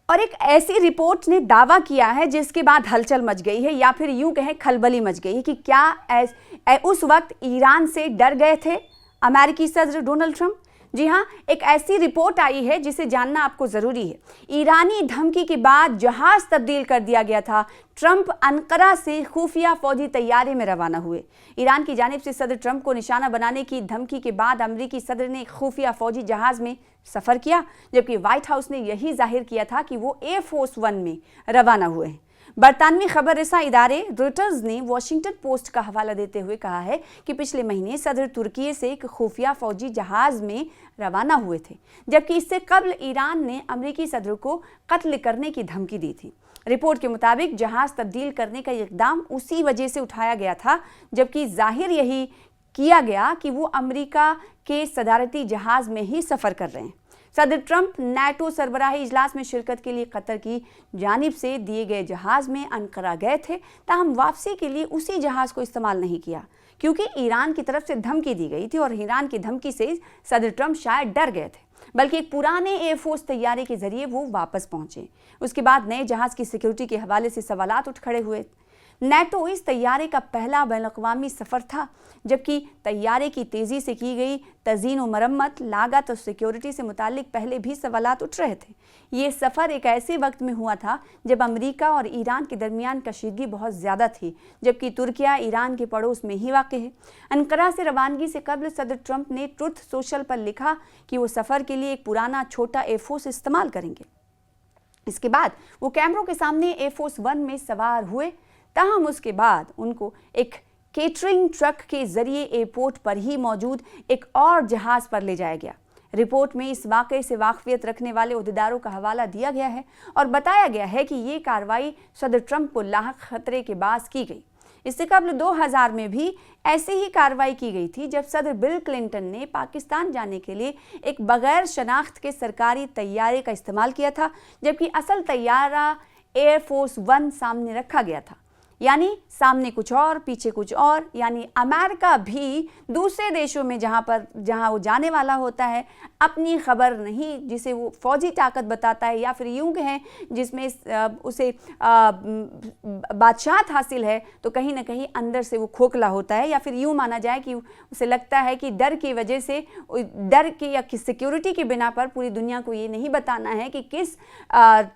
और एक ऐसी रिपोर्ट ने दावा किया है जिसके बाद हलचल मच गई है, या फिर यूं कहें खलबली मच गई है कि क्या उस वक्त ईरान से डर गए थे अमेरिकी सदर डोनाल्ड ट्रंप। जी हाँ, एक ऐसी रिपोर्ट आई है जिसे जानना आपको ज़रूरी है। ईरानी धमकी के बाद जहाज़ तब्दील कर दिया गया था। ट्रंप अंकारा से खुफिया फौजी तैयारी में रवाना हुए। ईरान की जानिब से सदर ट्रंप को निशाना बनाने की धमकी के बाद अमेरिकी सदर ने खुफिया फौजी जहाज़ में सफ़र किया, जबकि व्हाइट हाउस ने यही जाहिर किया था कि वो एयर फोर्स वन में रवाना हुए हैं। बरतानवी खबर रसा इदारे रॉयटर्स ने वॉशिंगटन पोस्ट का हवाला देते हुए कहा है कि पिछले महीने सदर तुर्की से एक खुफिया फौजी जहाज़ में रवाना हुए थे, जबकि इससे कबल ईरान ने अमेरिकी सदर को कत्ल करने की धमकी दी थी। रिपोर्ट के मुताबिक जहाज़ तब्दील करने का इक़दाम उसी वजह से उठाया गया था, जबकि जाहिर यही किया गया कि वो अमेरिका के सदारती जहाज़ में ही सफ़र कर रहे हैं। सदर ट्रंप नाटो सरबराही इजलास में शिरकत के लिए कतर की जानिब से दिए गए जहाज़ में अंकारा गए थे, ताहम वापसी के लिए उसी जहाज़ को इस्तेमाल नहीं किया क्योंकि ईरान की तरफ से धमकी दी गई थी और ईरान की धमकी से सदर ट्रंप शायद डर गए थे, बल्कि एक पुराने एयरफोर्स तैयारी के जरिए वो वापस पहुंचे। उसके बाद नए जहाज़ की सिक्योरिटी के हवाले से सवालात उठ खड़े हुए। नाटो इस तैयारे का पहला बैनुल-अक़वामी सफ़र था, जबकि तैयारे की तेज़ी से की गई तज़ीन व मरम्मत, लागत और सिक्योरिटी से मुतालिक पहले भी सवालात उठ रहे थे। ये सफ़र एक ऐसे वक्त में हुआ था जब अमेरिका और ईरान के दरमियान कशीदगी बहुत ज़्यादा थी, जबकि तुर्किया ईरान के पड़ोस में ही वाक़ है। अंकारा से रवानगी से कबल सदर ट्रंप ने ट्रुथ सोशल पर लिखा कि वो सफ़र के लिए एक पुराना छोटा एयरफोर्स इस्तेमाल करेंगे। इसके बाद वो कैमरों के सामने एयरफोर्स वन में सवार हुए, ताहम उसके बाद उनको एक केटरिंग ट्रक के जरिए एयरपोर्ट पर ही मौजूद एक और जहाज़ पर ले जाया गया। रिपोर्ट में इस वाक़े से वाक़फियत रखने वाले उहदेदारों का हवाला दिया गया है और बताया गया है कि ये कार्रवाई सदर ट्रंप को लाहक खतरे के बाद की गई। इससे कबल 2000 में भी ऐसी ही कार्रवाई की गई थी, जब सदर बिल क्लिंटन ने पाकिस्तान जाने के लिए एक बगैर शनाख्त के सरकारी तैयारे का इस्तेमाल किया था, जबकि असल तैयारा एयरफोर्स वन सामने रखा गया था। यानी सामने कुछ और पीछे कुछ और, यानी अमेरिका भी दूसरे देशों में जहां वो जाने वाला होता है अपनी खबर नहीं, जिसे वो फौजी ताकत बताता है या फिर यूं कहें जिसमें उसे बादशाहत हासिल है, तो कहीं ना कहीं अंदर से वो खोखला होता है, या फिर यूं माना जाए कि उसे लगता है कि डर की वजह से, डर की या सिक्योरिटी की बिना पर पूरी दुनिया को ये नहीं बताना है कि किस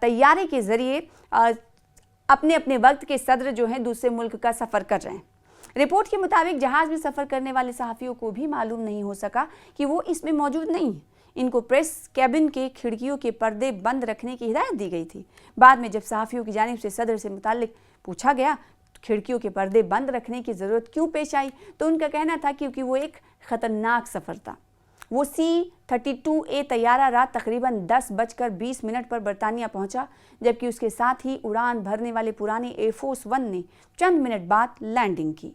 तैयारी के ज़रिए अपने अपने वक्त के सदर जो हैं दूसरे मुल्क का सफ़र कर रहे हैं। रिपोर्ट के मुताबिक जहाज़ में सफ़र करने वाले सहाफ़ियों को भी मालूम नहीं हो सका कि वो इसमें मौजूद नहीं है। इनको प्रेस कैबिन के खिड़कियों के पर्दे बंद रखने की हिदायत दी गई थी। बाद में जब सहाफ़ियों की जानिब से सदर से मुताल्लिक पूछा गया खिड़कियों के पर्दे बंद रखने की ज़रूरत क्यों पेश आई, तो उनका कहना था क्योंकि वो एक ख़तरनाक सफ़र था। वो C-32A तैयारा रात तकरीबन 10:20 पर बरतानिया पहुंचा, जबकि उसके साथ ही उड़ान भरने वाले पुराने एयरफोर्स वन ने चंद मिनट बाद लैंडिंग की।